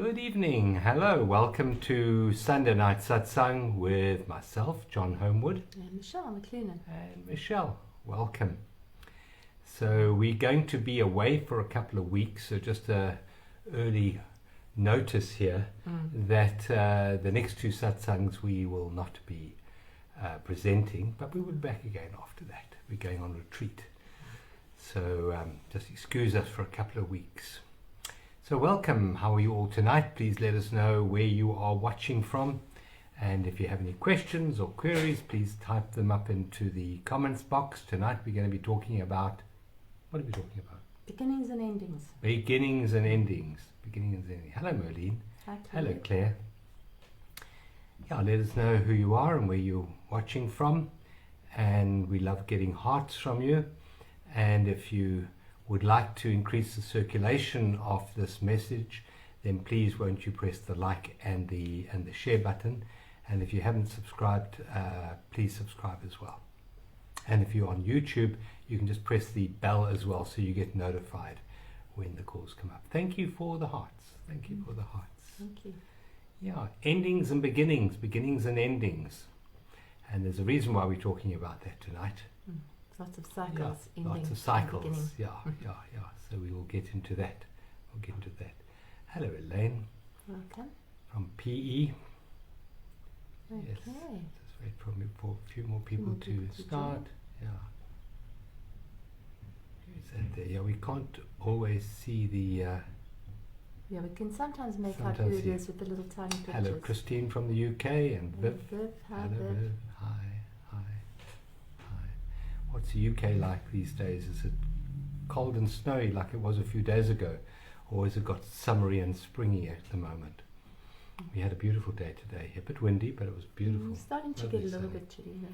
Good evening. Hello. Welcome to Sunday Night Satsang with myself, John Homewood. And Michelle McLennan. And Michelle, welcome. So we're going to be away for a couple of weeks, so just a early notice here that the next two satsangs we will not be presenting, but we will be back again after that. We're going on retreat. So just excuse us for a couple of weeks. So welcome. How are you all tonight? Please let us know where you are watching from. And if you have any questions or queries, please type them up into the comments box. Tonight we're going to be talking about, what are we talking about? Beginnings and endings. Beginnings and endings. Beginnings and endings. Hello Merlene. Hi, Claire. Hello Claire. Yeah, let us know who you are and where you're watching from. And we love getting hearts from you. And if you would like to increase the circulation of this message, then please won't you press the like and the share button. And if you haven't subscribed, please subscribe as well. And if you're on YouTube, you can just press the bell as well so you get notified when the calls come up. Thank you for the hearts. Thank you for the hearts. Thank you. Yeah, endings and beginnings, beginnings and endings. And there's a reason why we're talking about that tonight. Lots of cycles, Yeah, ending, lots of cycles. beginning. Yeah. So we will get into that. Hello, Elaine Welcome. from PE. Okay. Yes. Just wait for a few more people to start. Yeah. Who's that there? Yeah, we can't always see the. Yeah, we can sometimes make out Sometimes who it see- is with the little tiny pictures. Hello, Christine from the UK and Viv. Viv, hi, Hello, Viv. Viv. Hi. What's the UK like these days? Is it cold and snowy like it was a few days ago? Or has it got summery and springy at the moment? We had a beautiful day today. A bit windy, but it was beautiful. Starting to Lovely get a little sunny. bit chilly now.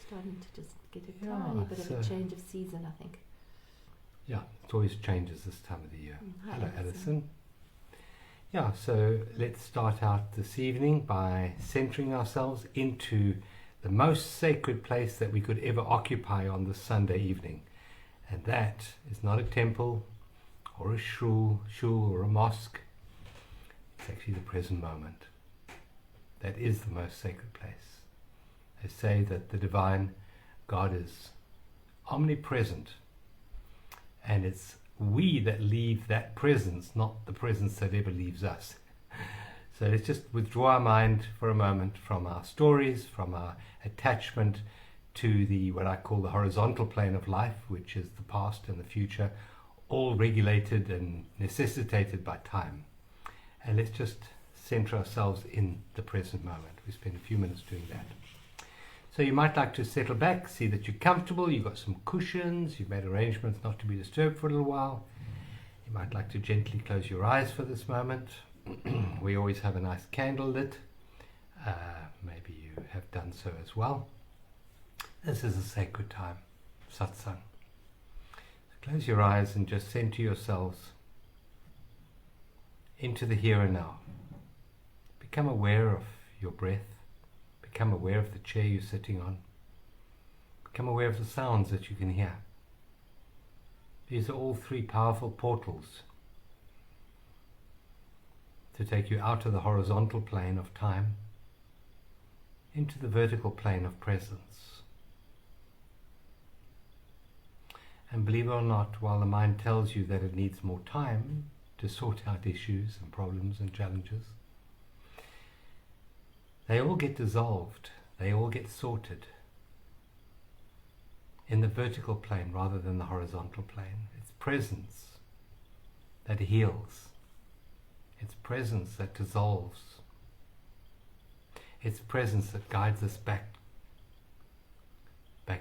Starting to just get a Yeah, tiny bit of a so- change of season, I think. Yeah, it always changes this time of the year. Hi, Hello, Alison. Alison. Yeah, so let's start out this evening by centering ourselves into the most sacred place that we could ever occupy on this Sunday evening. And that is not a temple or a shul or a mosque. It's actually the present moment. That is the most sacred place. They say that the divine God is omnipresent, and it's we that leave that presence, not the presence that ever leaves us. So let's just withdraw our mind for a moment from our stories, from our attachment to the what I call the horizontal plane of life, which is the past and the future, all regulated and necessitated by time. And let's just center ourselves in the present moment. We spend a few minutes doing that. So you might like to settle back, see that you're comfortable, you've got some cushions, you've made arrangements not to be disturbed for a little while. You might like to gently close your eyes for this moment. We always have a nice candle lit. Maybe you have done so as well. This is a sacred time, satsang. So close your eyes and just center yourselves into the here and now. Become aware of your breath. Become aware of the chair you're sitting on. Become aware of the sounds that you can hear. These are all three powerful portals to take you out of the horizontal plane of time into the vertical plane of presence. And believe it or not, while the mind tells you that it needs more time to sort out issues and problems and challenges, they all get dissolved, they all get sorted in the vertical plane rather than the horizontal plane. It's presence that heals. It's presence that dissolves. It's presence that guides us back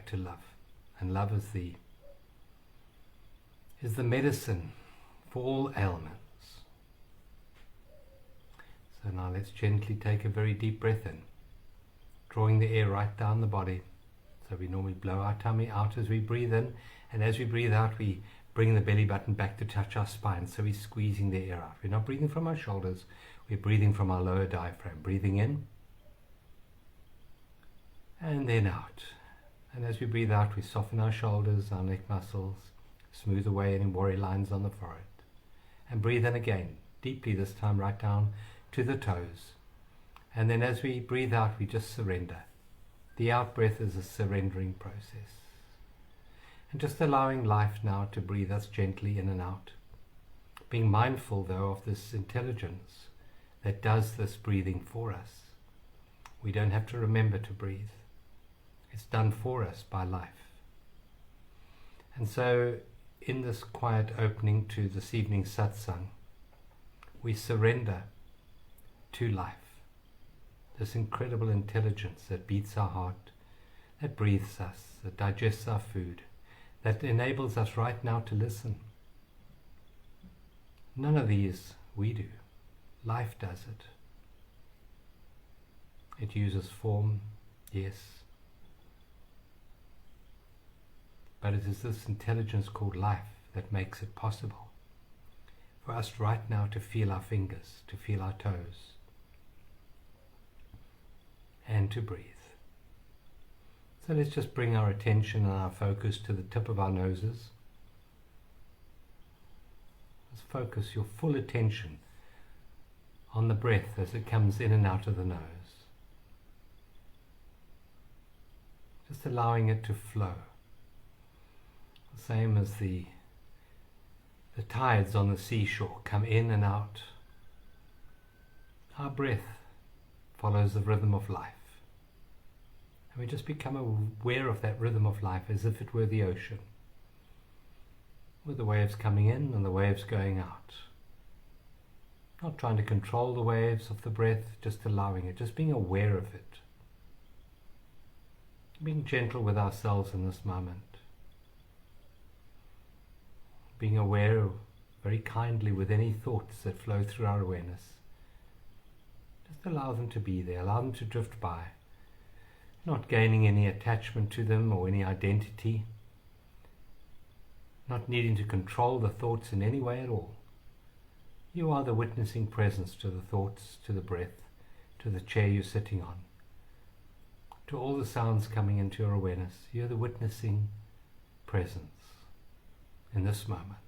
to love. And love is the medicine for all ailments. So now let's gently take a very deep breath in, drawing the air right down the body. So we normally blow our tummy out as we breathe in, and as we breathe out we bring the belly button back to touch our spine, so we're squeezing the air out. We're not breathing from our shoulders, we're breathing from our lower diaphragm. Breathing in, and then out. And as we breathe out, we soften our shoulders, our neck muscles, smooth away any worry lines on the forehead. And breathe in again, deeply this time, right down to the toes. And then as we breathe out, we just surrender. The out breath is a surrendering process. And just allowing life now to breathe us gently in and out. Being mindful, though, of this intelligence that does this breathing for us. We don't have to remember to breathe. It's done for us by life. And so, in this quiet opening to this evening's satsang, we surrender to life. This incredible intelligence that beats our heart, that breathes us, that digests our food, that enables us right now to listen. None of these we do. Life does it. It uses form, yes. But it is this intelligence called life that makes it possible for us right now to feel our fingers, to feel our toes, and to breathe. So let's just bring our attention and our focus to the tip of our noses. Let's focus your full attention on the breath as it comes in and out of the nose. Just allowing it to flow. The same as the tides on the seashore come in and out. Our breath follows the rhythm of life. And we just become aware of that rhythm of life as if it were the ocean, with the waves coming in and the waves going out. Not trying to control the waves of the breath, just allowing it, just being aware of it. Being gentle with ourselves in this moment. Being aware very kindly with any thoughts that flow through our awareness. Just allow them to be there, allow them to drift by. Not gaining any attachment to them or any identity. Not needing to control the thoughts in any way at all. You are the witnessing presence to the thoughts, to the breath, to the chair you're sitting on, to all the sounds coming into your awareness. You're the witnessing presence in this moment.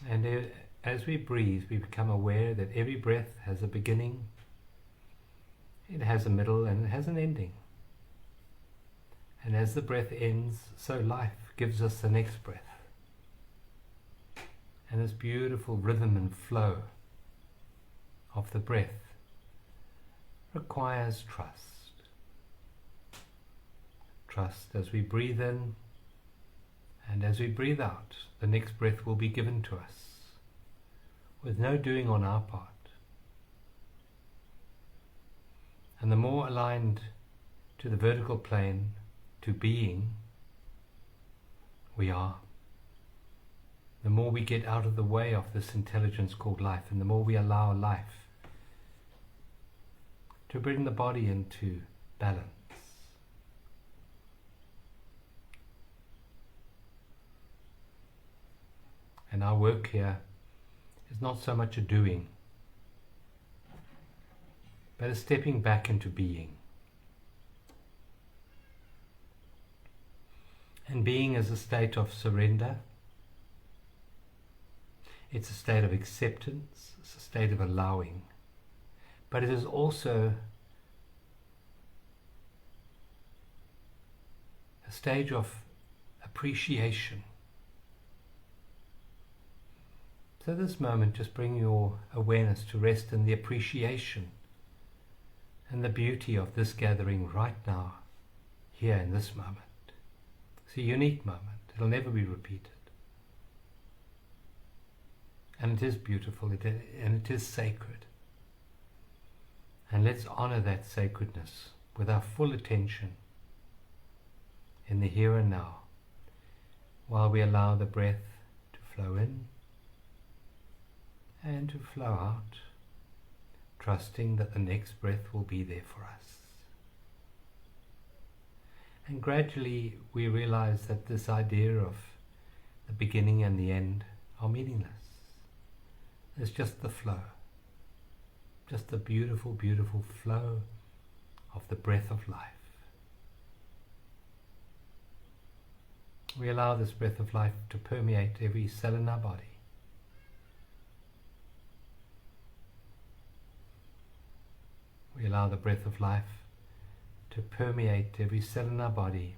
And as we breathe, we become aware that every breath has a beginning, it has a middle, and it has an ending. And as the breath ends, so life gives us the next breath. And this beautiful rhythm and flow of the breath requires trust. Trust as we breathe in, and as we breathe out, the next breath will be given to us, with no doing on our part. And the more aligned to the vertical plane, to being, we are, the more we get out of the way of this intelligence called life, and the more we allow life to bring the body into balance. And our work here is not so much a doing, but a stepping back into being. And being is a state of surrender. It's a state of acceptance. It's a state of allowing. But it is also a stage of appreciation. So this moment, just bring your awareness to rest in the appreciation and the beauty of this gathering right now, here in this moment. It's a unique moment. It'll never be repeated. And it is beautiful, and it is sacred. And let's honor that sacredness with our full attention in the here and now, while we allow the breath to flow in and to flow out, trusting that the next breath will be there for us. And gradually we realize that this idea of the beginning and the end are meaningless. It's just the flow, just the beautiful, beautiful flow of the breath of life. We allow this breath of life to permeate every cell in our body, We allow the breath of life to permeate every cell in our body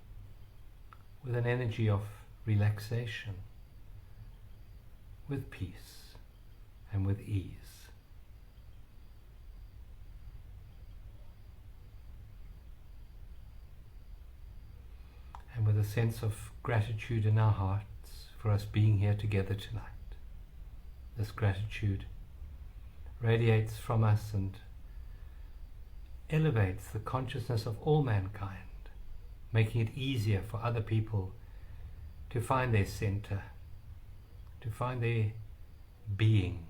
with an energy of relaxation, with peace and with ease. And with a sense of gratitude in our hearts for us being here together tonight. This gratitude radiates from us and elevates the consciousness of all mankind, making it easier for other people to find their center, to find their being,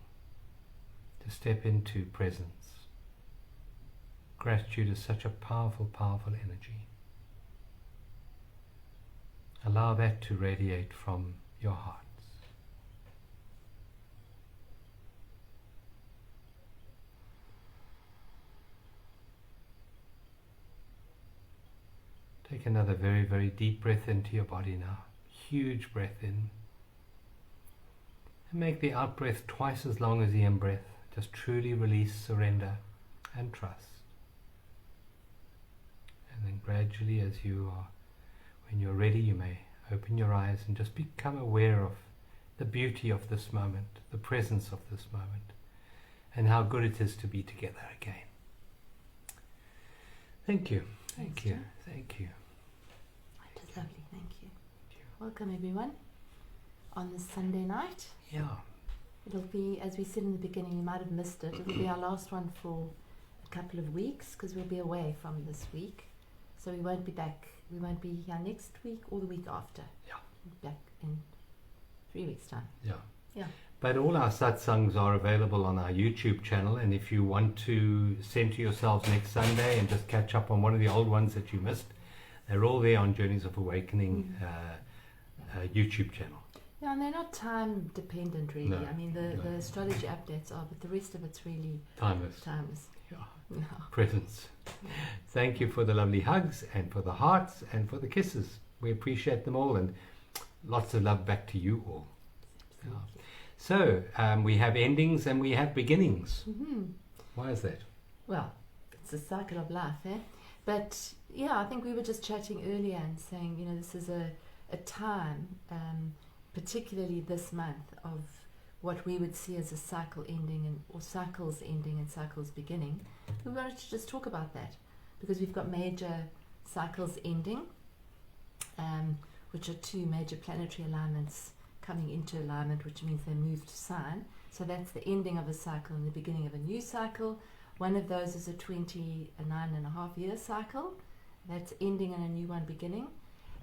to step into presence. Gratitude is such a powerful, powerful energy. Allow that to radiate from your hearts. Take another very, very deep breath into your body now. Huge breath in. And make the out breath twice as long as the in breath. Just truly release, surrender, and trust. And then gradually, as you are, when you're ready, you may open your eyes and just become aware of the beauty of this moment, the presence of this moment, and how good it is to be together again. Thank you. Thank you. Thank you. It was lovely, thank you. Welcome everyone on this Sunday night. Yeah. It'll be, as we said in the beginning, you might have missed it, it'll be our last one for a couple of weeks because we'll be away from this week. So we won't be back, we won't be here next week or the week after. Yeah. Back in 3 weeks' time. Yeah. Yeah. But all our satsangs are available on our YouTube channel, and if you want to center yourselves next Sunday and just catch up on one of the old ones that you missed, they're all there on Journeys of Awakening YouTube channel. Yeah, and they're not time dependent really. No, I mean the astrology updates are, but the rest of it's really Timeless. Yeah. Presence. Thank you for the lovely hugs and for the hearts and for the kisses. We appreciate them all, and lots of love back to you all. Yeah. So we have endings and we have beginnings. Mm-hmm. Why is that? Well, it's a cycle of life, eh? But yeah, I think we were just chatting earlier and saying, you know, this is a time, particularly this month, of what we would see as a cycle ending or cycles ending and cycles beginning. We wanted to just talk about that because we've got major cycles ending, which are two major planetary alignments coming into alignment, which means they move to sign. So that's the ending of a cycle and the beginning of a new cycle. One of those is a 29.5-year cycle. That's ending and a new one beginning.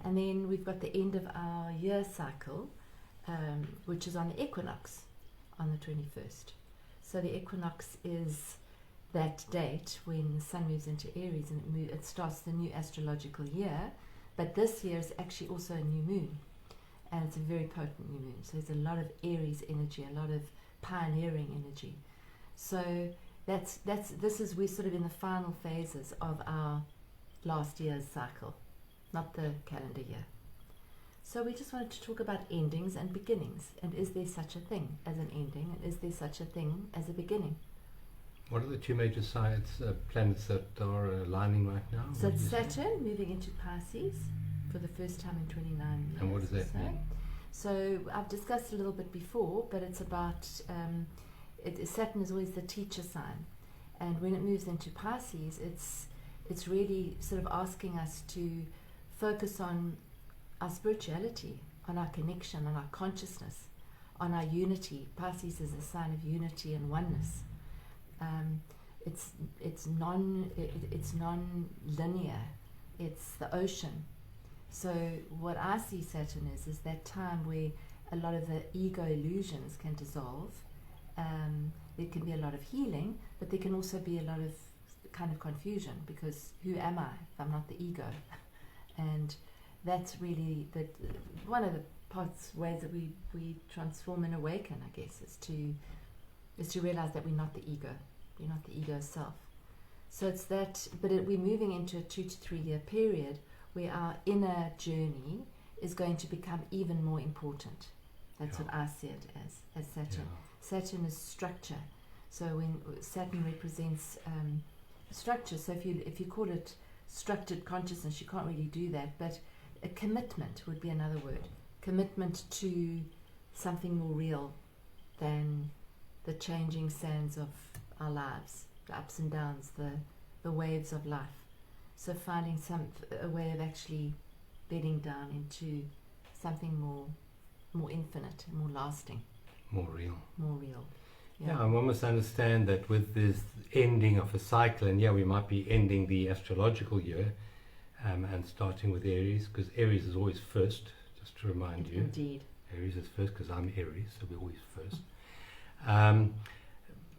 And then we've got the end of our year cycle, which is on the equinox on the 21st. So the equinox is that date when the sun moves into Aries and it starts the new astrological year. But this year is actually also a new moon. And it's a very potent new moon. So there's a lot of Aries energy, a lot of pioneering energy. So we're sort of in the final phases of our last year's cycle, not the calendar year. So we just wanted to talk about endings and beginnings, and is there such a thing as an ending, and is there such a thing as a beginning? What are the two major planets that are aligning right now? So it's Saturn moving into Pisces for the first time in 29 years. And what does that mean? So I've discussed a little bit before, but it's about Saturn is always the teacher sign, and when it moves into Pisces, it's really sort of asking us to focus on our spirituality, on our connection, on our consciousness, on our unity. Pisces is a sign of unity and oneness. It's non-linear. It's the ocean. So what I see Saturn is that time where a lot of the ego illusions can dissolve. There can be a lot of healing, but there can also be a lot of kind of confusion, because who am I if I'm not the ego? And that's really one of the ways that we transform and awaken, I guess, is to realize that we're not the ego. We're not the ego self. So it's that, but we're moving into a 2 to 3 year period where our inner journey is going to become even more important. That's what I see it as Saturn. Saturn is structure. So when Saturn represents structure. So if you call it structured consciousness, you can't really do that. But a commitment would be another word. Commitment to something more real than the changing sands of our lives, the ups and downs, the waves of life. So finding a way of actually bedding down into something more infinite, more lasting, more real. Yeah, one must understand that with this ending of a cycle, and we might be ending the astrological year and starting with Aries, because Aries is always first, just to remind you. Indeed. Aries is first because I'm Aries, so we're always first.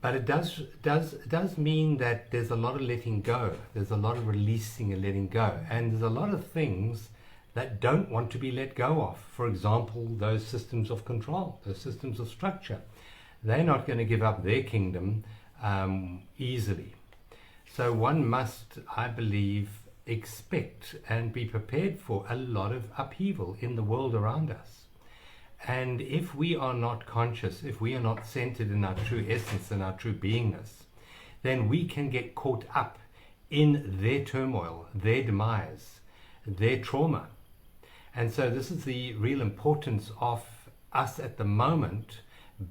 But it does mean that there's a lot of letting go. There's a lot of releasing and letting go. And there's a lot of things that don't want to be let go of. For example, those systems of control, those systems of structure. They're not going to give up their kingdom easily. So one must, I believe, expect and be prepared for a lot of upheaval in the world around us. And if we are not conscious, if we are not centered in our true essence and our true beingness, then we can get caught up in their turmoil, their demise, their trauma. And so this is the real importance of us at the moment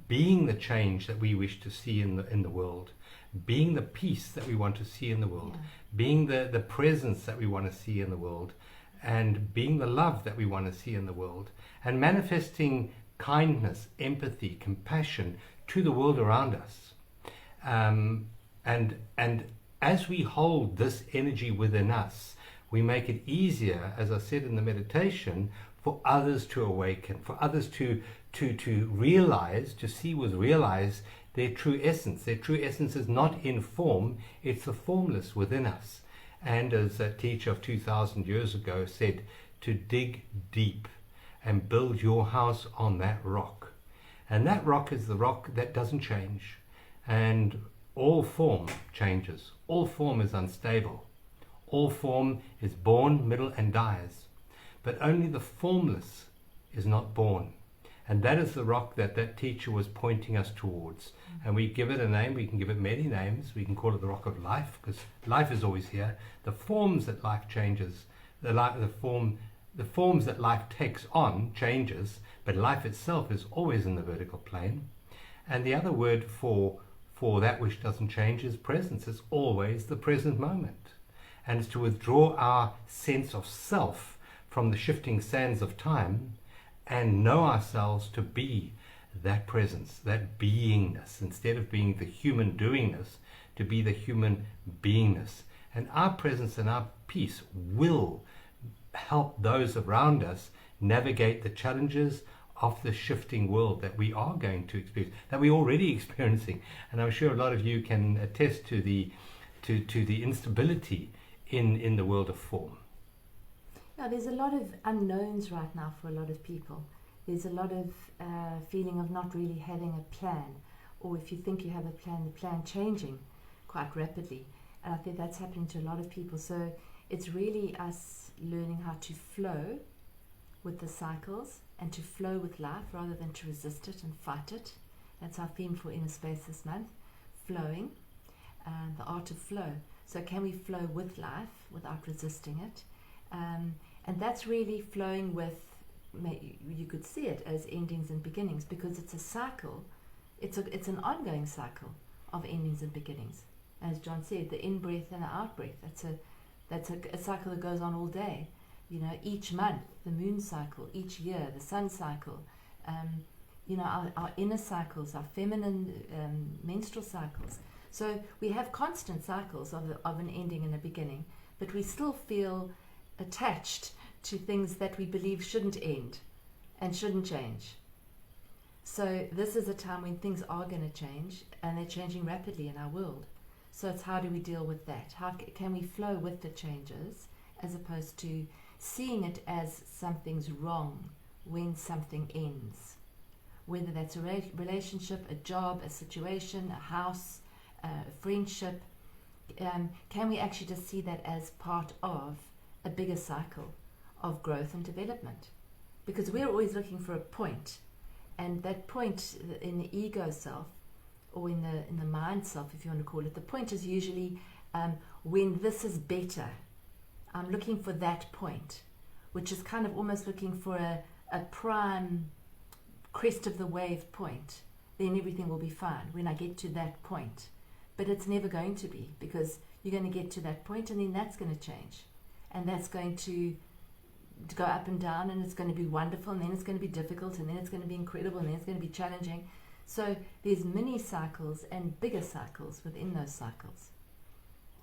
being the change that we wish to see in the world, being the peace that we want to see in the world, being the presence that we want to see in the world, and being the love that we want to see in the world, and manifesting kindness, empathy, compassion to the world around us. And as we hold this energy within us, we make it easier, as I said in the meditation, for others to awaken, for others to realize, to see with realize their true essence. Their true essence is not in form, it's the formless within us. And as a teacher of 2,000 years ago said, to dig deep and build your house on that rock. And that rock is the rock that doesn't change. And all form changes. All form is unstable. All form is born, middle, and dies. But only the formless is not born. And that is the rock that teacher was pointing us towards. And we give it a name, we can give it many names. We can call it the rock of life, because life is always here. The forms that life changes, the forms that life takes on changes, but life itself is always in the vertical plane. And the other word for that which doesn't change is presence. It's always the present moment. And it's to withdraw our sense of self from the shifting sands of time and know ourselves to be that presence, that beingness, instead of being the human doingness, to be the human beingness. And our presence and our peace will help those around us navigate the challenges of the shifting world that we are going to experience, that we're already experiencing. And I'm sure a lot of you can attest to the instability in the world of form. Yeah, there's a lot of unknowns right now for a lot of people. There's a lot of feeling of not really having a plan, or if you think you have a plan, the plan changing quite rapidly. And I think that's happening to a lot of people. So it's really us learning how to flow with the cycles and to flow with life rather than to resist it and fight it. That's our theme for Inner Space this month, flowing, the art of flow. So can we flow with life without resisting it? And that's really flowing with, you could see it as endings and beginnings, because it's a cycle. It's an ongoing cycle of endings and beginnings. As John said, the in-breath and the out-breath, that's a cycle that goes on all day. You know, each month, the moon cycle, each year, the sun cycle, our inner cycles, our feminine menstrual cycles. So we have constant cycles of an ending and a beginning, but we still feel attached to things that we believe shouldn't end and shouldn't change. So this is a time when things are going to change, and they're changing rapidly in our world. So it's how do we deal with that? How can we flow with the changes as opposed to seeing it as something's wrong when something ends? Whether that's a relationship, a job, a situation, a house, a friendship, can we actually just see that as part of a bigger cycle of growth and development? Because we're always looking for a point, and that point in the ego self, or in the mind self, if you want to call it, the point is usually when this is better, I'm looking for that point, which is kind of almost looking for a prime crest of the wave point, then everything will be fine when I get to that point. But it's never going to be, because you're going to get to that point and then that's going to change. And that's going to go up and down, and it's going to be wonderful, and then it's going to be difficult, and then it's going to be incredible, and then it's going to be challenging. So there's mini cycles and bigger cycles within those cycles.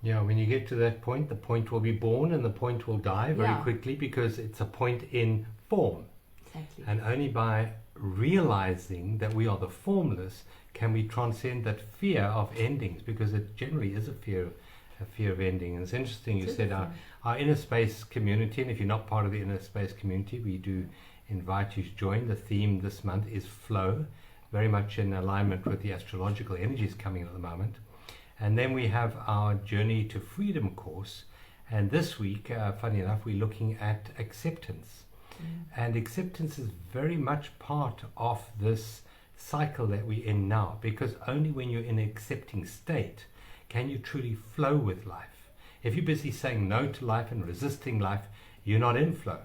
Yeah, when you get to that point, the point will be born and the point will die very Yeah. quickly, because it's a point in form. Exactly. And only by realizing that we are the formless can we transcend that fear of endings, because it generally is a fear of ending. And it's interesting, you said our inner space community, and if you're not part of the inner space community, we do invite you to join. The theme this month is flow, very much in alignment with the astrological energies coming at the moment. And then we have our Journey to Freedom course, and this week, funny enough, we're looking at acceptance. And acceptance is very much part of this cycle that we're in now, because only when you're in an accepting state can you truly flow with life. If you're busy saying no to life and resisting life, you're not in flow,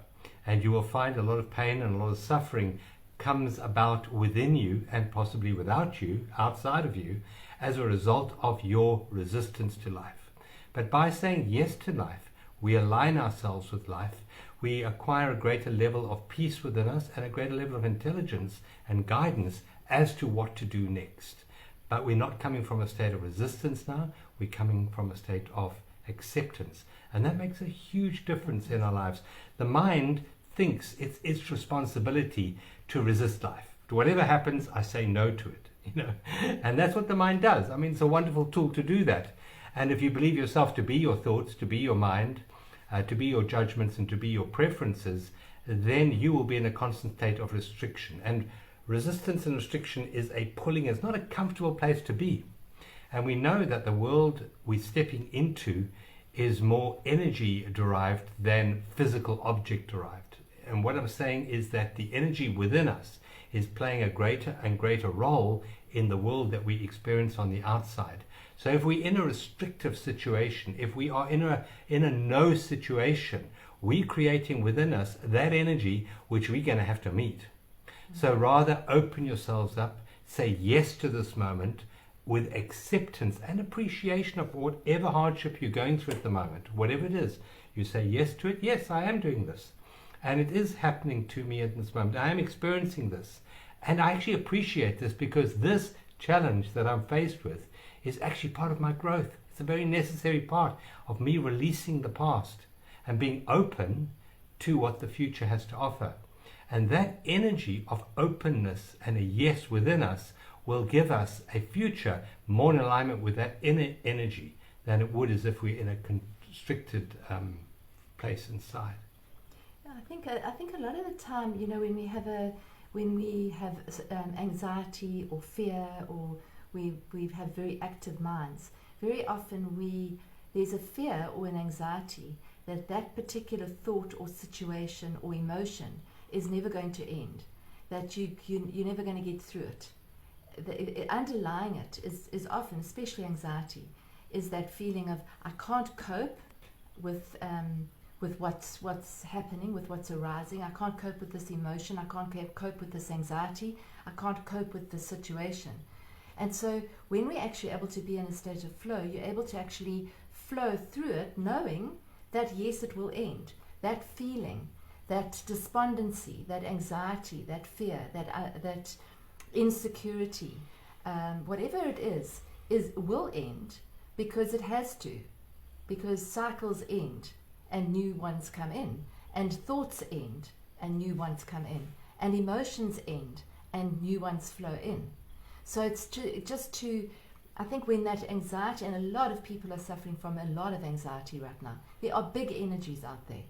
and you will find a lot of pain and a lot of suffering comes about within you, and possibly without you, outside of you, as a result of your resistance to life. But by saying yes to life, we align ourselves with life, we acquire a greater level of peace within us and a greater level of intelligence and guidance as to what to do next. But we're not coming from a state of resistance now, we're coming from a state of acceptance. And that makes a huge difference in our lives. The mind thinks it's its responsibility to resist life. To whatever happens, I say no to it. And that's what the mind does. I mean, it's a wonderful tool to do that. And if you believe yourself to be your thoughts, to be your mind, to be your judgments, and to be your preferences, then you will be in a constant state of restriction. And resistance and restriction is a pulling. It's not a comfortable place to be. And we know that the world we're stepping into is more energy derived than physical object derived. And what I'm saying is that the energy within us is playing a greater and greater role in the world that we experience on the outside. So if we're in a restrictive situation, if we are in a no situation, we're creating within us that energy which we're going to have to meet. So rather open yourselves up, say yes to this moment with acceptance and appreciation of whatever hardship you're going through at the moment, whatever it is. You say yes to it. Yes, I am doing this. And it is happening to me at this moment. I am experiencing this. And I actually appreciate this, because this challenge that I'm faced with is actually part of my growth. It's a very necessary part of me releasing the past and being open to what the future has to offer. And that energy of openness and a yes within us will give us a future more in alignment with that inner energy than it would as if we're in a constricted place inside. Yeah, I think a lot of the time, when we have anxiety or fear, or we have very active minds, very often there's a fear or an anxiety that particular thought or situation or emotion is never going to end, that you're never going to get through it. Underlying it is often, especially anxiety, is that feeling of I can't cope with what's happening, with what's arising. I can't cope with this emotion. I can't cope with this anxiety. I can't cope with this situation. And so when we're actually able to be in a state of flow, you're able to actually flow through it, knowing that yes, it will end. That feeling, that despondency, that anxiety, that fear, that insecurity, whatever it is will end, because it has to, because cycles end and new ones come in, and thoughts end and new ones come in, and emotions end and new ones flow in. So it's I think when that anxiety, and a lot of people are suffering from a lot of anxiety right now, there are big energies out there.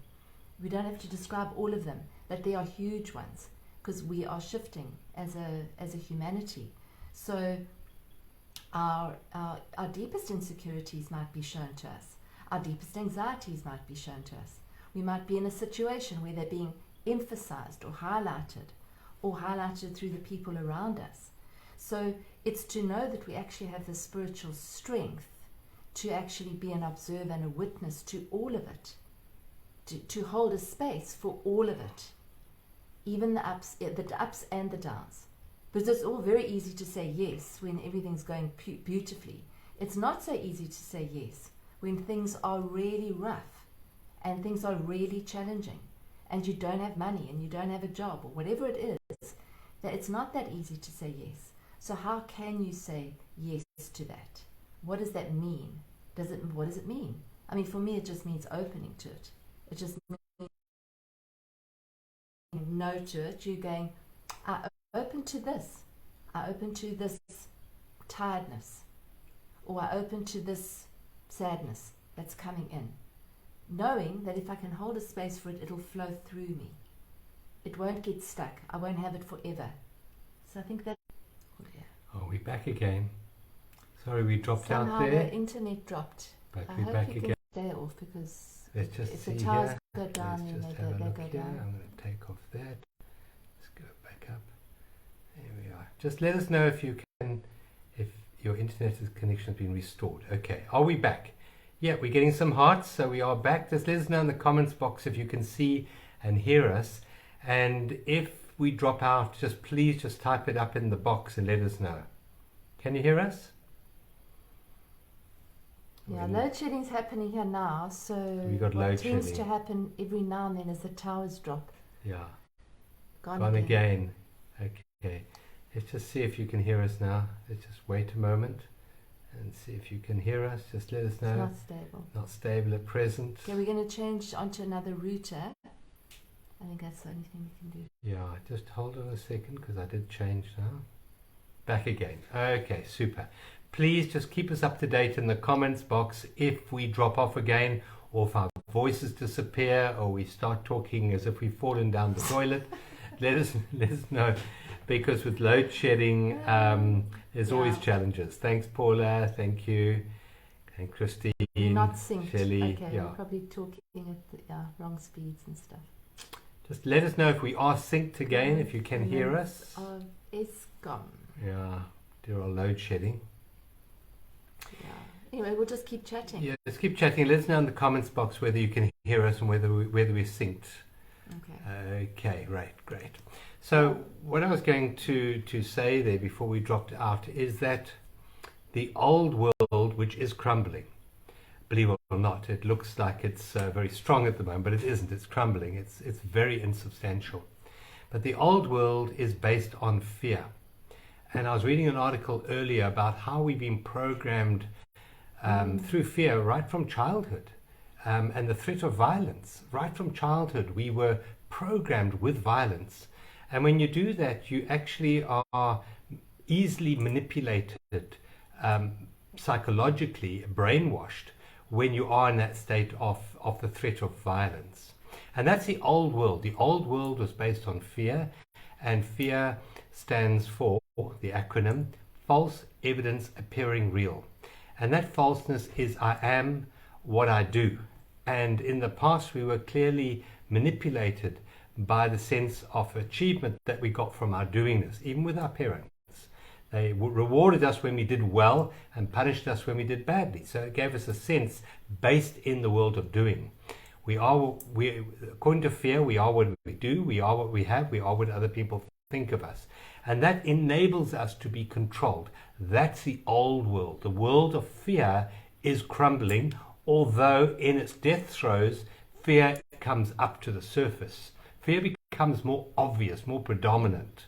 We don't have to describe all of them, but there are huge ones, because we are shifting as a humanity. So our deepest insecurities might be shown to us. Our deepest anxieties might be shown to us. We might be in a situation where they're being emphasized or highlighted through the people around us. So it's to know that we actually have the spiritual strength to actually be an observer and a witness to all of it, to hold a space for all of it, even the ups and the downs. Because it's all very easy to say yes when everything's going beautifully. It's not so easy to say yes when things are really rough and things are really challenging and you don't have money and you don't have a job or whatever it is, that it's not that easy to say yes. So how can you say yes to that? What does that mean? What does it mean? I mean, for me, it just means opening to it. It just means no to it. You're going, I open to this. I open to this tiredness. Or I open to this sadness that's coming in. Knowing that if I can hold a space for it, it'll flow through me. It won't get stuck. I won't have it forever. So I think that... Oh, yeah. Oh, we're back again. Sorry, we dropped Somehow out there. the internet dropped. But I we're hope back you again. can stay off, because Let's just if see the towers here. go down, Let's then just they have a go look here. down. I'm going to take off that. Let's go back up. There we are. Just let us know if you can, if your internet connection has been restored. Okay, are we back? Yeah, we're getting some hearts, so we are back. Just let us know in the comments box if you can see and hear us. And if we drop out, please just type it up in the box and let us know. Can you hear us? Yeah, load shedding's happening here now, so we got what load tends shedding to happen every now and then is the towers drop. Yeah. Gone again. Okay. Let's just see if you can hear us now. Let's just wait a moment and see if you can hear us. Just let us know. It's not stable. Not stable at present. Okay, we're going to change onto another router. I think that's the only thing we can do. Yeah, just hold on a second, because I did change now. Back again. Okay, super. Please just keep us up to date in the comments box if we drop off again, or if our voices disappear, or we start talking as if we've fallen down the toilet. Let us know, because with load shedding, there's always challenges. Thanks, Paula. Thank you. And Christine. Not synced. Shelley. Okay, Yeah. we're probably talking at the wrong speeds and stuff. Just let us know if we are synced again, if you can hear us. It's gone. Yeah, dear old load shedding. Yeah. Anyway, we'll just keep chatting. Yeah, just keep chatting. Let us know in the comments box whether you can hear us and whether we're synced. Okay. Okay, great. So what I was going to say there before we dropped out is that the old world, which is crumbling, believe it or not, it looks like it's very strong at the moment, but it isn't. It's crumbling. It's very insubstantial. But the old world is based on fear. And I was reading an article earlier about how we've been programmed through fear right from childhood, and the threat of violence. Right from childhood, we were programmed with violence. And when you do that, you actually are easily manipulated, psychologically brainwashed, when you are in that state of the threat of violence. And that's the old world. The old world was based on fear, and fear stands for the acronym false evidence appearing real. And that falseness is I am what I do. And in the past we were clearly manipulated by the sense of achievement that we got from our doingness, even with our parents. They rewarded us when we did well and punished us when we did badly. So it gave us a sense based in the world of doing. We according to fear, we are what we do, we are what we have, we are what other people think of us. And that enables us to be controlled. That's the old world. The world of fear is crumbling, although in its death throes, fear comes up to the surface. Fear becomes more obvious, more predominant.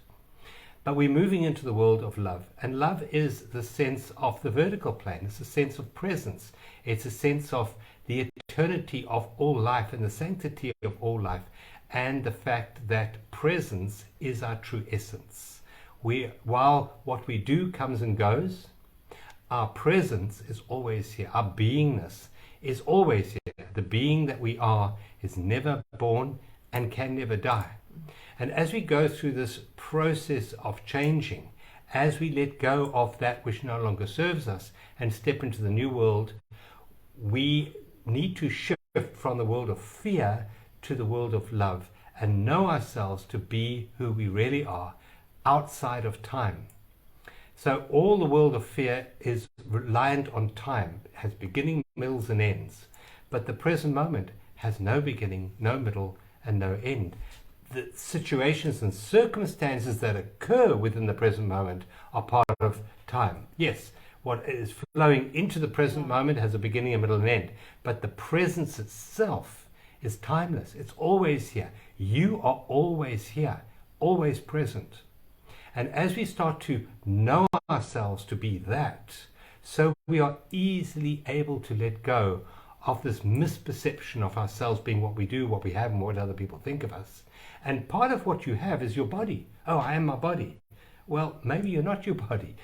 But we're moving into the world of love. And love is the sense of the vertical plane. It's a sense of presence. It's a sense of the eternity of all life and the sanctity of all life. And the fact that presence is our true essence. While what we do comes and goes, our presence is always here. Our beingness is always here. The being that we are is never born and can never die. And as we go through this process of changing, as we let go of that which no longer serves us and step into the new world, we need to shift from the world of fear to the world of love and know ourselves to be who we really are outside of time. So all the world of fear is reliant on time, has beginning, middles, and ends. But the present moment has no beginning, no middle, and no end. The situations and circumstances that occur within the present moment are part of time. Yes, what is flowing into the present moment has a beginning, a middle, and end. But the presence itself is timeless. It's always here. You are always here, always present. And as we start to know ourselves to be that, so we are easily able to let go of this misperception of ourselves being what we do, what we have, and what other people think of us. And part of what you have is your body. Oh, I am my body. Well, maybe you're not your body.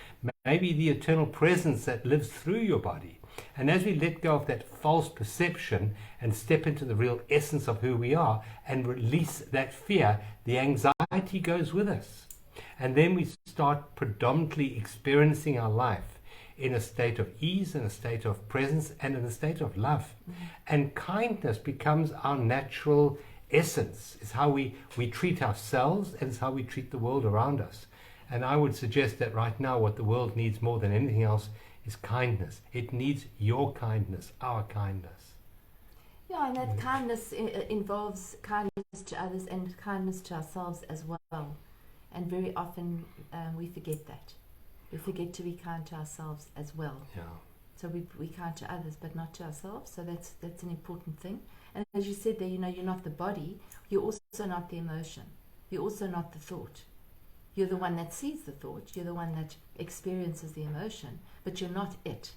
Maybe the eternal presence that lives through your body. And as we let go of that false perception and step into the real essence of who we are and release that fear, the anxiety goes with us. And then we start predominantly experiencing our life in a state of ease, in a state of presence, and in a state of love. And kindness becomes our natural essence. It's how we treat ourselves, and it's how we treat the world around us. And I would suggest that right now what the world needs more than anything else is kindness. It needs your kindness, our kindness. Yeah, and that kindness involves kindness to others and kindness to ourselves as well. And very often we forget that. We forget to be kind to ourselves as well. Yeah. So we kind to others, but not to ourselves. So that's an important thing. And as you said there, you're not the body. You're also not the emotion. You're also not the thought. You're the one that sees the thought. You're the one that experiences the emotion. But you're not it.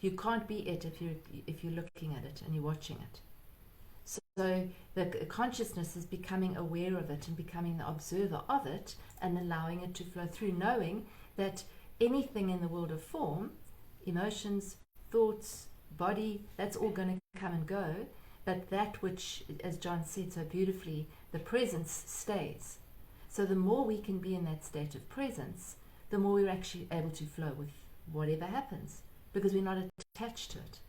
You can't be it if you're looking at it and you're watching it. So the consciousness is becoming aware of it and becoming the observer of it and allowing it to flow through, knowing that anything in the world of form, emotions, thoughts, body, that's all going to come and go. But that which, as John said so beautifully, the presence stays. So the more we can be in that state of presence, the more we're actually able to flow with whatever happens, because we're not attached to it,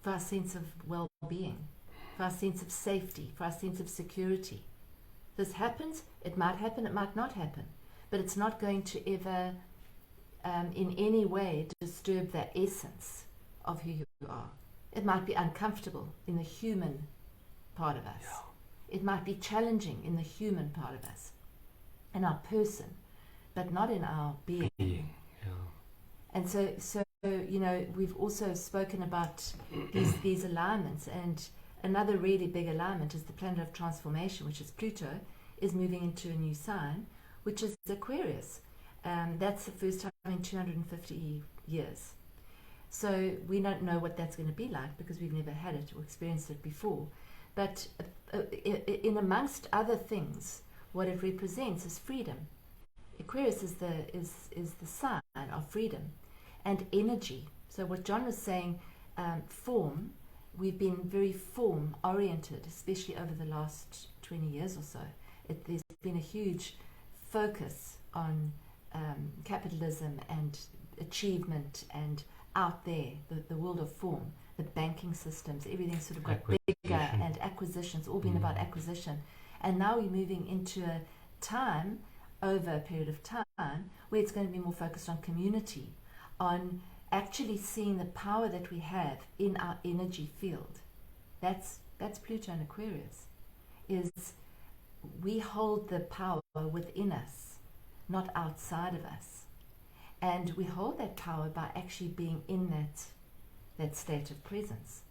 for our sense of well-being, for our sense of safety, for our sense of security. This happens, it might not happen, but it's not going to ever in any way disturb that essence of who you are. It might be uncomfortable in the human part of us. Yeah. It might be challenging in the human part of us, in our person, but not in our being. Yeah. And so we've also spoken about these alignments, and another really big alignment is the planet of transformation, which is Pluto, is moving into a new sign, which is Aquarius. That's the first time in 250 years. So we don't know what that's going to be like because we've never had it or experienced it before. But in amongst other things, what it represents is freedom. Aquarius is the sign of freedom and energy. So what John was saying, form, we've been very form oriented, especially over the last 20 years or so. There's been a huge focus on capitalism and achievement and out there, the world of form, the banking systems, everything's sort of got bigger, and acquisitions, all been about acquisition. And now we're moving into a time, over a period of time, where it's going to be more focused on community, on actually seeing the power that we have in our energy field. That's Pluto and Aquarius. Is we hold the power within us, not outside of us. And we hold that power by actually being in that state of presence,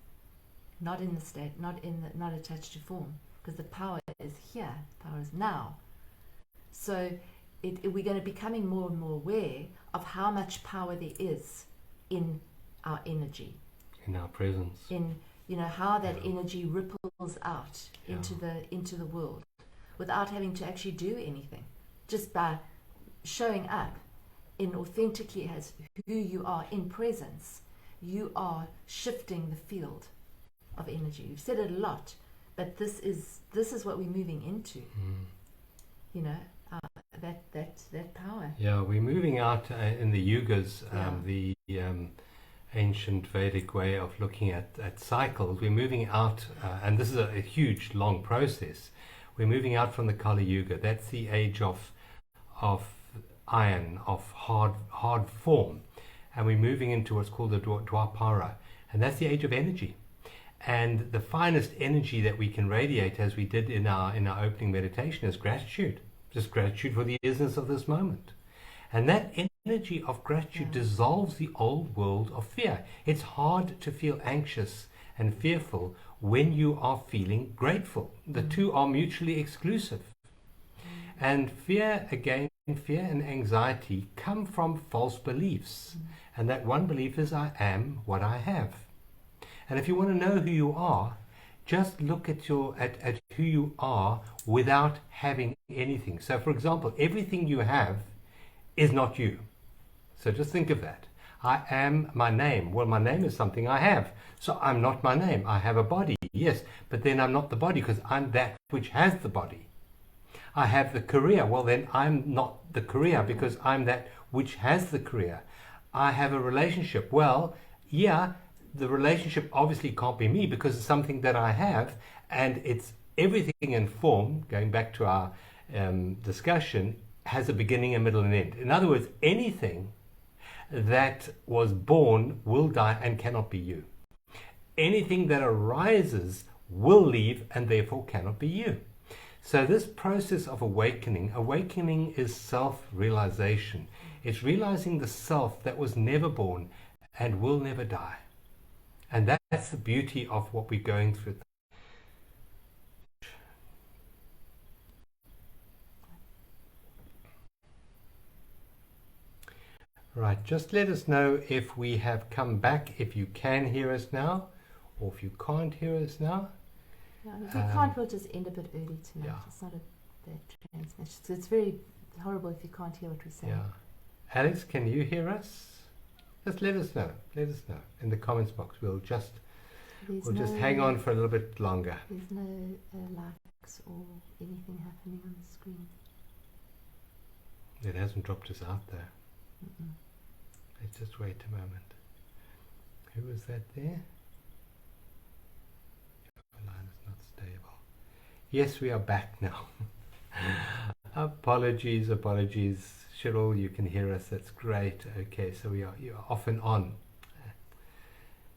not in the state, not attached to form, because the power is here, the power is now. So we're going to be becoming more and more aware of how much power there is in our energy, in our presence, in how that energy ripples out into the world, without having to actually do anything, just by showing up in authentically as who you are in presence. You are shifting the field of energy. We've said it a lot, but this is what we're moving into. That power. Yeah, we're moving out in the yugas, the ancient Vedic way of looking at cycles. We're moving out, and this is a huge, long process. We're moving out from the Kali Yuga. That's the age of iron, of hard form, and we're moving into what's called the Dwapara, and that's the age of energy. And the finest energy that we can radiate, as we did in our opening meditation, is gratitude. Just gratitude for the isness of this moment. And that energy of gratitude dissolves the old world of fear. It's hard to feel anxious and fearful when you are feeling grateful. The two are mutually exclusive. And fear and anxiety come from false beliefs. And that one belief is, I am what I have. And if you want to know who you are, just look at who you are without having anything. So, for example, everything you have is not you. So just think of that. I am my name. Well, my name is something I have. So I'm not my name. I have a body, yes, but then I'm not the body because I'm that which has the body. I have the career. Well, then I'm not the career because I'm that which has the career. I have a relationship. Well, yeah, the relationship obviously can't be me because it's something that I have, and it's everything in form, going back to our discussion, has a beginning, a middle, and end. In other words, anything that was born will die and cannot be you. Anything that arises will leave and therefore cannot be you. So this process of awakening is self-realization. It's realizing the self that was never born and will never die. And that's the beauty of what we're going through. Right, just let us know if we have come back, if you can hear us now, or if you can't hear us now. Yeah, if we can't, we'll just end a bit early tonight. Yeah. It's not a bad transmission. So it's very horrible if you can't hear what we're saying. Yeah. Alex, can you hear us? Just let us know. Let us know in the comments box. We'll just hang on for a little bit longer. There's no likes or anything happening on the screen. It hasn't dropped us out there. Mm-mm. Let's just wait a moment. Who was that there? Your line is not stable. Yes, we are back now. Apologies. Cheryl, you can hear us. That's great. Okay, so you're off and on.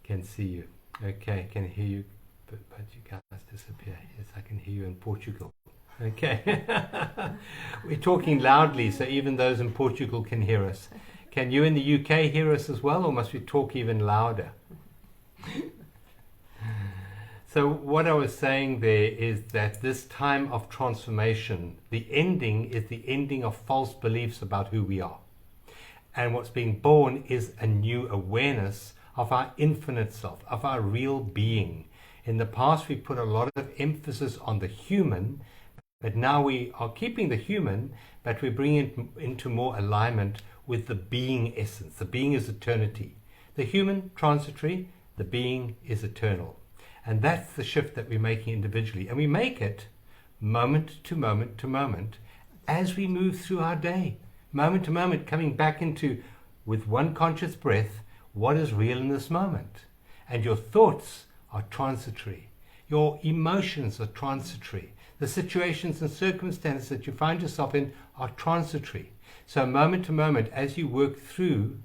Can see you. Okay, can hear you, but you guys disappear. Yes, I can hear you in Portugal. Okay. We're talking loudly, so even those in Portugal can hear us. Can you in the UK hear us as well, or must we talk even louder? So what I was saying there is that this time of transformation, the ending is the ending of false beliefs about who we are. And what's being born is a new awareness of our infinite self, of our real being. In the past, we put a lot of emphasis on the human, but now we are keeping the human, but we bring it into more alignment with the being essence. The being is eternity. The human, transitory, the being is eternal. And that's the shift that we're making individually. And we make it moment to moment to moment as we move through our day. Moment to moment, coming back into, with one conscious breath, what is real in this moment. And your thoughts are transitory. Your emotions are transitory. The situations and circumstances that you find yourself in are transitory. So moment to moment, as you work through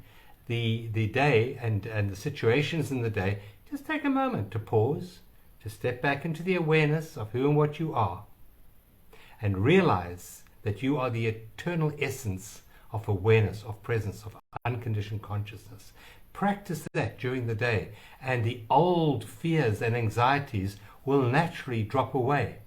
the day and the situations in the day, just take a moment to pause, to step back into the awareness of who and what you are, and realize that you are the eternal essence of awareness, of presence, of unconditioned consciousness. Practice that during the day, and the old fears and anxieties will naturally drop away.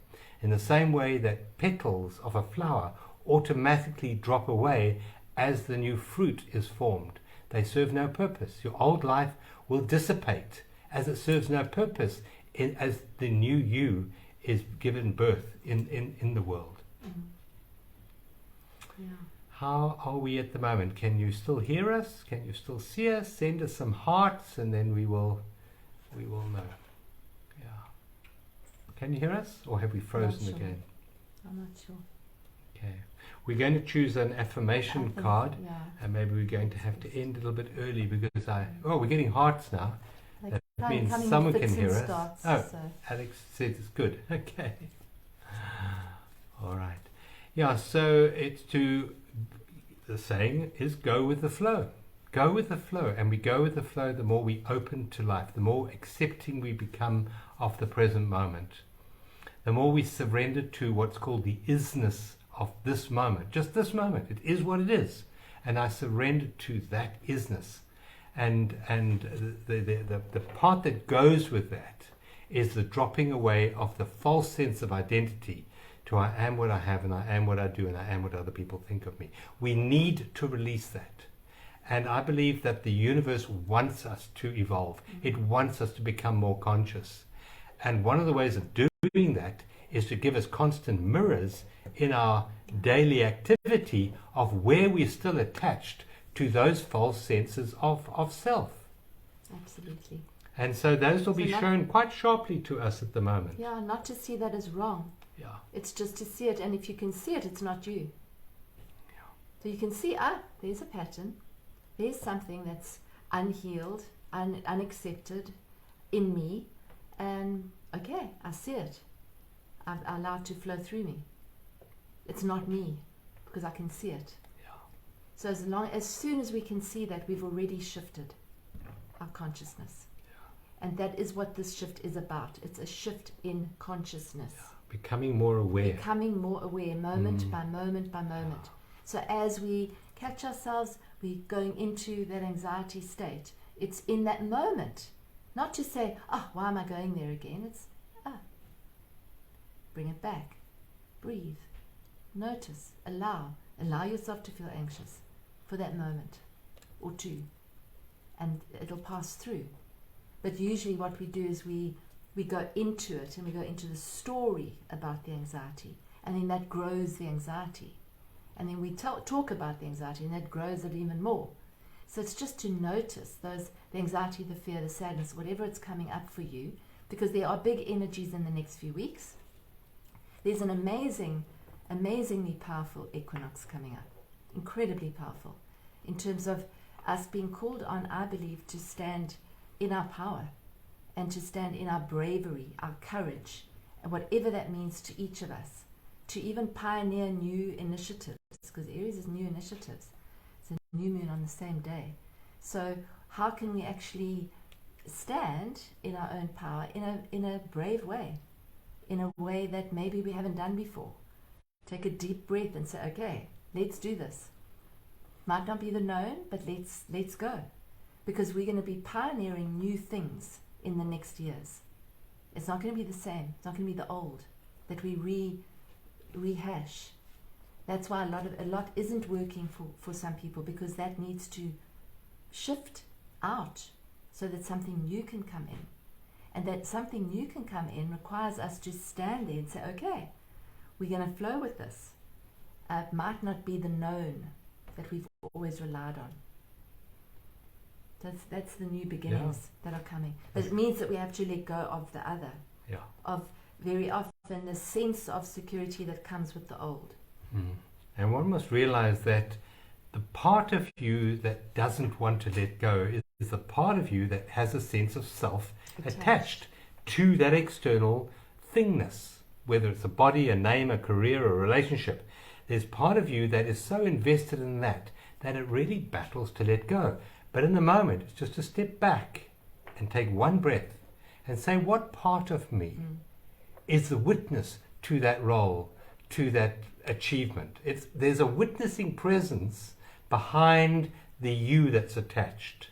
In the same way that petals of a flower automatically drop away as the new fruit is formed. They serve no purpose. Your old life will dissipate as it serves no purpose as the new you is given birth in the world. Mm-hmm. Yeah. How are we at the moment? Can you still hear us? Can you still see us? Send us some hearts and then we will know. Yeah. Can you hear us? Or have we frozen again? I'm not sure. Okay. We're going to choose an affirmation card, yeah. And maybe we're going to have to end a little bit early because we're getting hearts now. That means someone can hear us. So. Alex says it's good. Okay. All right. Yeah, so it's to the saying is go with the flow. Go with the flow, and we go with the flow the more we open to life, the more accepting we become of the present moment, the more we surrender to what's called the isness of this moment. Just this moment, it is what it is, and I surrender to that isness. And the part that goes with that is the dropping away of the false sense of identity to I am what I have, and I am what I do, and I am what other people think of me. We need to release that. And I believe that the universe wants us to evolve. It wants us to become more conscious. And one of the ways of doing that is to give us constant mirrors in our daily activity of where we're still attached to those false senses of self. Absolutely. And so those will be shown quite sharply to us at the moment. Yeah, not to see that as wrong. Yeah. It's just to see it, and if you can see it, it's not you. Yeah. So you can see, there's a pattern. There's something that's unhealed, unaccepted in me, and okay, I see it. I allow it to flow through me. It's not me, because I can see it. Yeah. So as soon as we can see that, we've already shifted our consciousness. Yeah. And that is what this shift is about. It's a shift in consciousness. Yeah. Becoming more aware. Becoming more aware, moment by moment by moment. Yeah. So as we catch ourselves, we're going into that anxiety state. It's in that moment. Not to say, why am I going there again? It's, bring it back. Breathe. Notice. Allow yourself to feel anxious for that moment or two. And it'll pass through. But usually what we do is we go into it, and we go into the story about the anxiety. And then that grows the anxiety. And then we talk about the anxiety, and that grows it even more. So it's just to notice the anxiety, the fear, the sadness, whatever it's coming up for you, because there are big energies in the next few weeks. There's an amazingly powerful equinox coming up, incredibly powerful, in terms of us being called on, I believe, to stand in our power and to stand in our bravery, our courage, and whatever that means to each of us, to even pioneer new initiatives, because Aries is new initiatives. It's a new moon on the same day. So how can we actually stand in our own power in a brave way, in a way that maybe we haven't done before? Take a deep breath and say, okay, let's do this. Might not be the known, but let's go. Because we're going to be pioneering new things in the next years. It's not going to be the same. It's not going to be the old that we rehash. That's why a lot isn't working for some people, because that needs to shift out so that something new can come in. And that something new can come in requires us to stand there and say, okay, we're going to flow with this. It might not be the known that we've always relied on. That's the new beginnings that are coming. But it means that we have to let go of the other. Yeah. Of very often the sense of security that comes with the old. And one must realize that the part of you that doesn't want to let go is the part of you that has a sense of self attached to that external thingness, whether it's a body, a name, a career, a relationship. There's part of you that is so invested in that it really battles to let go. But in the moment, it's just to step back and take one breath and say, what part of me is the witness to that role, to that achievement? There's a witnessing presence behind the you that's attached.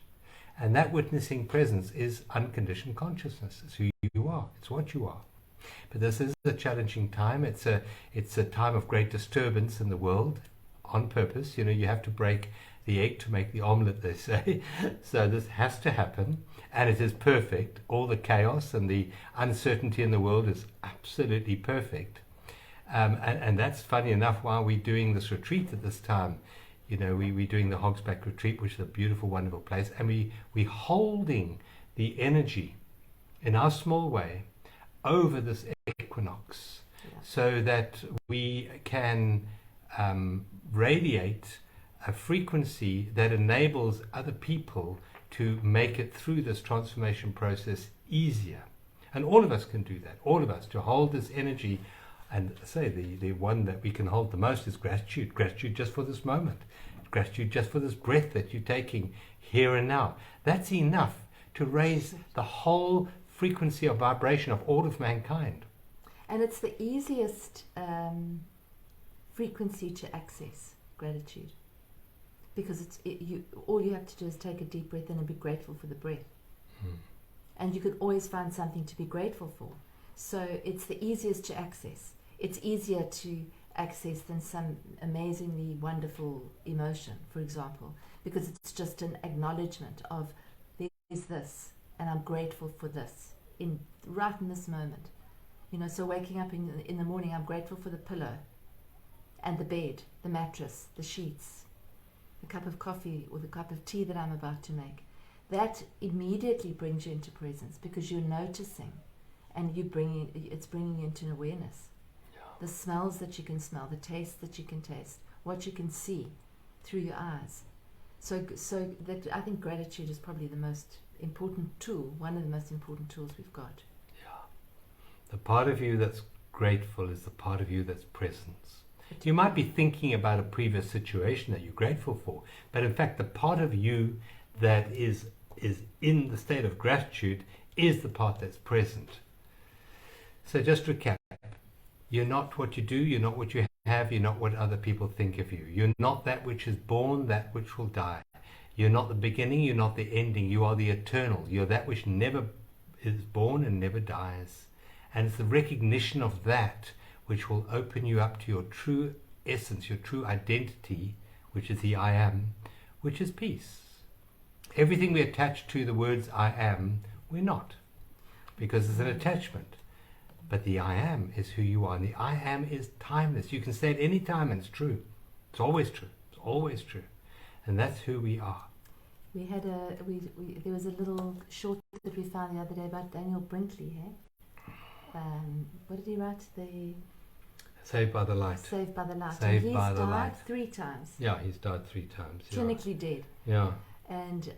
And that witnessing presence is unconditioned consciousness. It's who you are. It's what you are. But this is a challenging time. It's a time of great disturbance in the world on purpose. You have to break the egg to make the omelette, they say. So this has to happen, and it is perfect. All the chaos and the uncertainty in the world is absolutely perfect. And that's funny enough, while we're doing this retreat at this time, we're doing the Hogsback retreat, which is a beautiful, wonderful place, and we're holding the energy in our small way over this equinox, so that we can radiate a frequency that enables other people to make it through this transformation process easier. And all of us can do that, all of us, to hold this energy. And say the one that we can hold the most is gratitude just for this moment. gratitude just for this breath that you're taking here and now. That's enough to raise the whole frequency of vibration of all of mankind. And it's the easiest frequency to access, gratitude. Because all you have to do is take a deep breath in and be grateful for the breath. And you can always find something to be grateful for. So it's the easiest to access. It's easier to access than some amazingly wonderful emotion, for example, because it's just an acknowledgement of there's this, and I'm grateful for this right in this moment. So waking up in the morning, I'm grateful for the pillow and the bed, the mattress, the sheets, the cup of coffee or the cup of tea that I'm about to make. That immediately brings you into presence because you're noticing, and it's bringing you into an awareness. The smells that you can smell, the tastes that you can taste, what you can see through your eyes. So that I think gratitude is probably the most important tool, one of the most important tools we've got. Yeah. The part of you that's grateful is the part of you that's presence. You might be thinking about a previous situation that you're grateful for, but in fact the part of you that is in the state of gratitude is the part that's present. So just recap. You're not what you do, you're not what you have, you're not what other people think of you. You're not that which is born, that which will die. You're not the beginning, you're not the ending, you are the eternal. You're that which never is born and never dies. And it's the recognition of that which will open you up to your true essence, your true identity, which is the I am, which is peace. Everything we attach to the words I am, we're not, because it's an attachment. But the I am is who you are, and the I am is timeless. You can say it any time and it's true. It's always true. It's always true. And that's who we are. We had there was a little short that we found the other day about Daniel Brinkley, what did he write? Saved by the Light. Saved by the Light. Saved and by he's the died light. 3 times. Yeah, he's died 3 times. Clinically dead. Yeah. And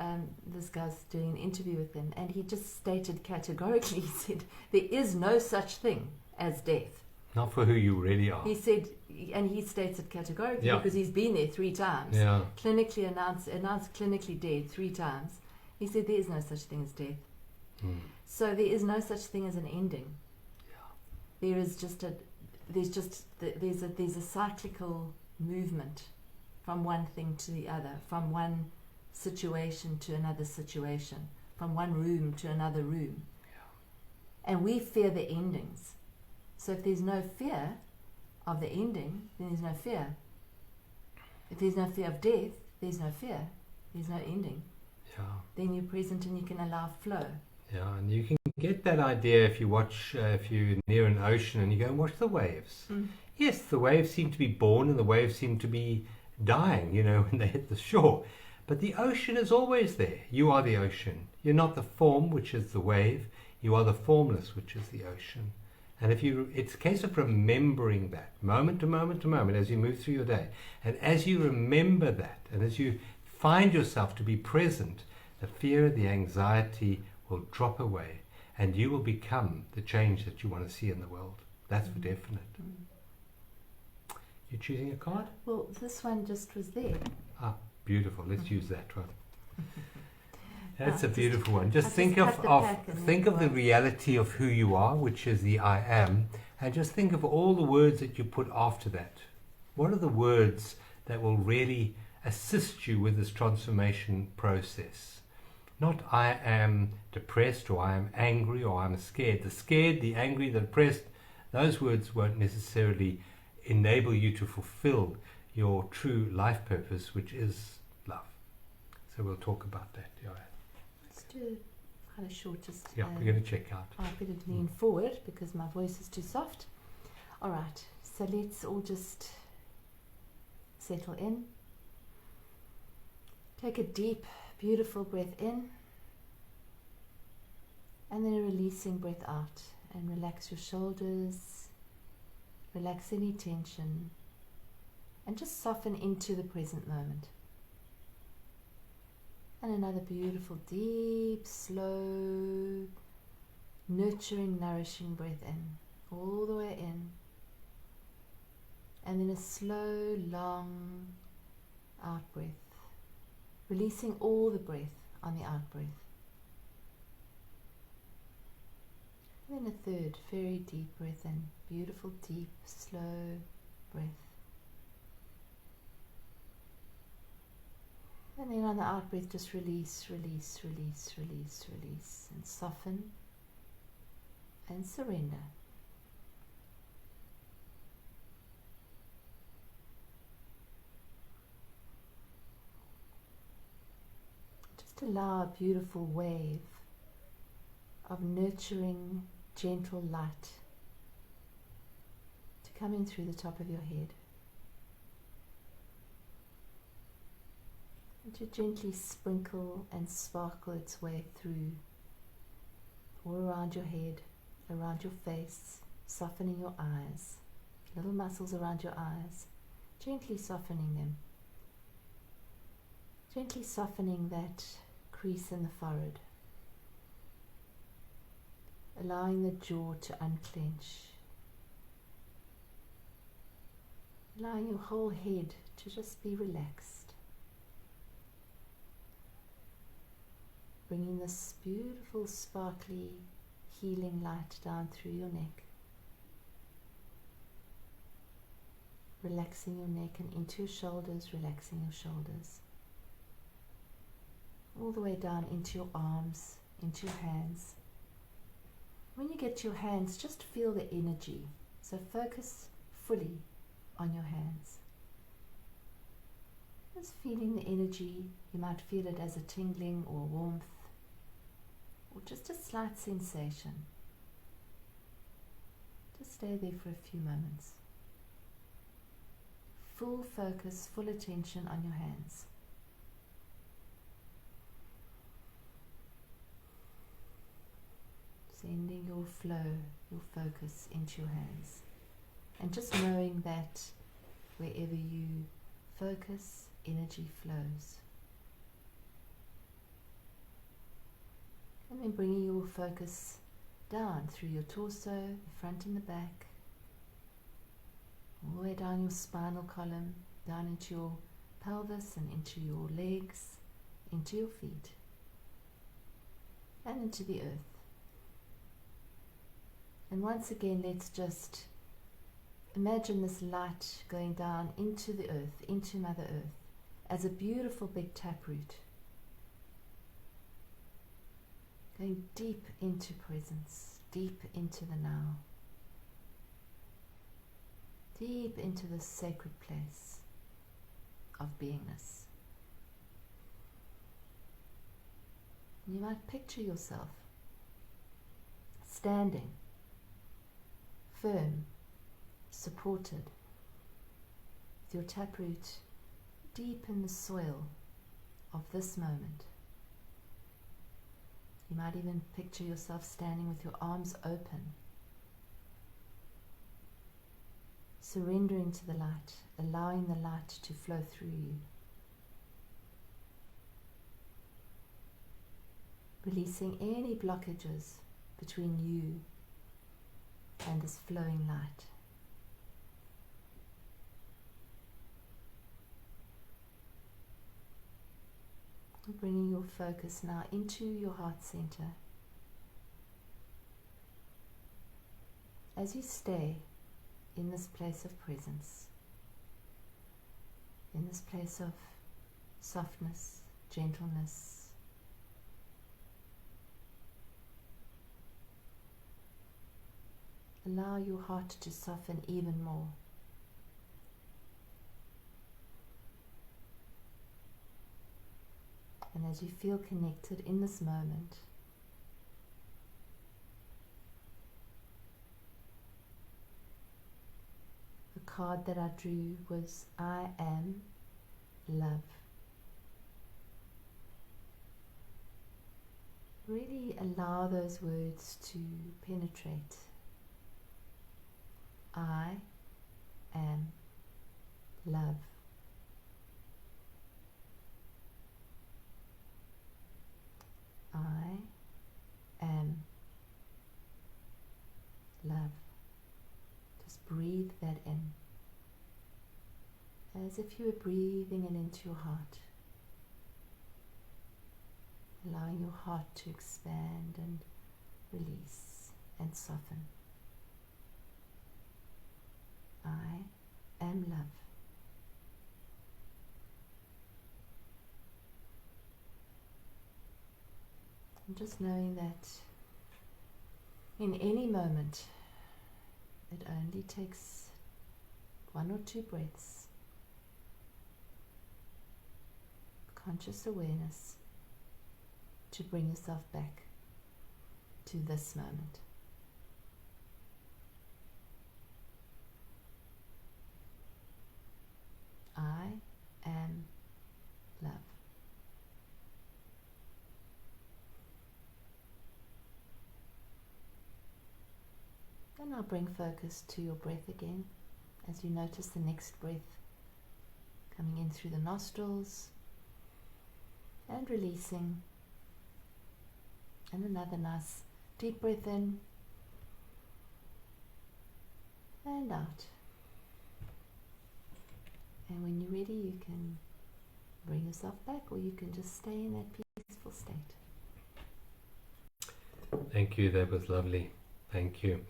this guy's doing an interview with him, and he just stated categorically, he said, there is no such thing as death. Not for who you really are. He said, and he states it categorically because he's been there 3 times. Yeah. Clinically announced clinically dead 3 times. He said there is no such thing as death. So there is no such thing as an ending. Yeah. There's a cyclical movement from one thing to the other, from one situation to another situation, from one room to another room. Yeah. And we fear the endings. So if there's no fear of the ending, then there's no fear. If there's no fear of death, there's no fear. There's no ending. Yeah. Then you're present and you can allow flow. Yeah, and you can get that idea if you're near an ocean and you go and watch the waves. Yes, the waves seem to be born and the waves seem to be dying, when they hit the shore. But the ocean is always there. You are the ocean. You're not the form, which is the wave. You are the formless, which is the ocean. And it's a case of remembering that moment to moment to moment as you move through your day. And as you remember that, and as you find yourself to be present, the fear, the anxiety will drop away, and you will become the change that you want to see in the world. That's for definite. You're choosing a card? Well, this one just was there. Ah, beautiful. Let's use that one. That's a beautiful one. Just think of the reality of who you are, which is the I am, and just think of all the words that you put after that. What are the words that will really assist you with this transformation process? Not I am depressed, or I am angry, or I'm scared. The scared, the angry, the depressed, those words won't necessarily enable you to fulfill your true life purpose, which is love. So we'll talk about that. Yeah. Let's do kind of shortest. Yeah, we're going to check out. I better lean forward because my voice is too soft. All right, so let's all just settle in. Take a deep, beautiful breath in, and then a releasing breath out. And relax your shoulders, relax any tension, and just soften into the present moment. And another beautiful, deep, slow, nurturing, nourishing breath in, all the way in. And then a slow, long out breath, releasing all the breath on the out breath. And then a third, very deep breath in, beautiful, deep, slow breath. And then on the out breath, just release, release, release, release, release, and soften and surrender. Just allow a beautiful wave of nurturing, gentle light to come in through the top of your head. And to gently sprinkle and sparkle its way through, all around your head, around your face, softening your eyes, little muscles around your eyes, gently softening them. Gently softening that crease in the forehead, allowing the jaw to unclench, allowing your whole head to just be relaxed. Bringing this beautiful, sparkly, healing light down through your neck. Relaxing your neck and into your shoulders, relaxing your shoulders. All the way down into your arms, into your hands. When you get to your hands, just feel the energy. So focus fully on your hands. Just feeling the energy. You might feel it as a tingling or warmth, or just a slight sensation. Just stay there for a few moments. Full focus, full attention on your hands. Sending your flow, your focus into your hands. And just knowing that wherever you focus, energy flows. And then bringing your focus down through your torso, the front and the back, all the way down your spinal column, down into your pelvis and into your legs, into your feet, and into the earth. And once again, let's just imagine this light going down into the earth, into Mother Earth, as a beautiful big taproot, going deep into presence, deep into the now, deep into the sacred place of beingness. You might picture yourself standing, firm, supported, with your taproot deep in the soil of this moment. You might even picture yourself standing with your arms open, surrendering to the light, allowing the light to flow through you, releasing any blockages between you and this flowing light. Bringing your focus now into your heart center. As you stay in this place of presence, in this place of softness, gentleness, allow your heart to soften even more. And as you feel connected in this moment, the card that I drew was I am love. Really allow those words to penetrate. I am love. I am love. Just breathe that in as if you were breathing in into your heart, allowing your heart to expand and release and soften. I am love. And just knowing that in any moment, it only takes 1 or 2 breaths, conscious awareness, to bring yourself back to this moment. I am love. And now bring focus to your breath again as you notice the next breath coming in through the nostrils and releasing. And another nice deep breath in and out. And when you're ready, you can bring yourself back, or you can just stay in that peaceful state. Thank you, that was lovely. Thank you.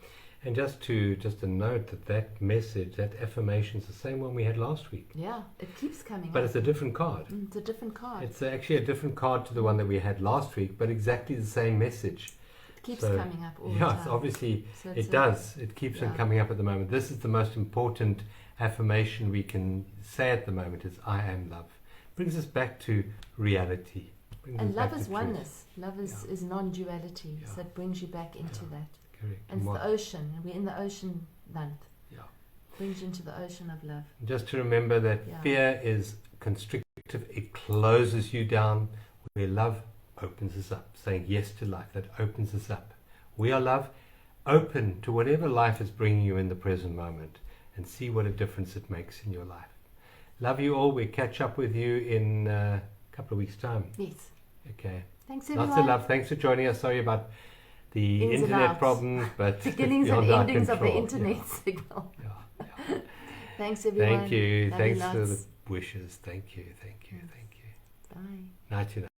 And just a note that message, that affirmation is the same one we had last week. Yeah, it keeps coming But up. it's a different card. It's a different card. It's actually a different card to the one that we had last week, but exactly the same message. It keeps coming up all the Yeah, time. it's obviously, So it does. It keeps on coming up at the moment. This is the most important affirmation we can say at the moment, is I am love. Brings us back to reality. And love is oneness. Love is non-duality. Yeah. So it brings you back into that. Correct. And it's the ocean. And we're in the ocean month. Yeah. Brings you into the ocean of love. Just to remember that fear is constrictive. It closes you down. Where love opens us up. Saying yes to life, that opens us up. We are love, open to whatever life is bringing you in the present moment, and see what a difference it makes in your life. Love you all. We'll catch up with you in a couple of weeks' time. Yes. Okay. Thanks, everyone. Lots of love. Thanks for joining us. Sorry about the Ins and internet outs. problems, but Beginnings and beyond our endings of the control. internet signal. Yeah. Thanks, everyone. Thank you. Love Thanks you for the lots. wishes. Thank you. Thank you. Thank you. Bye. Night to night.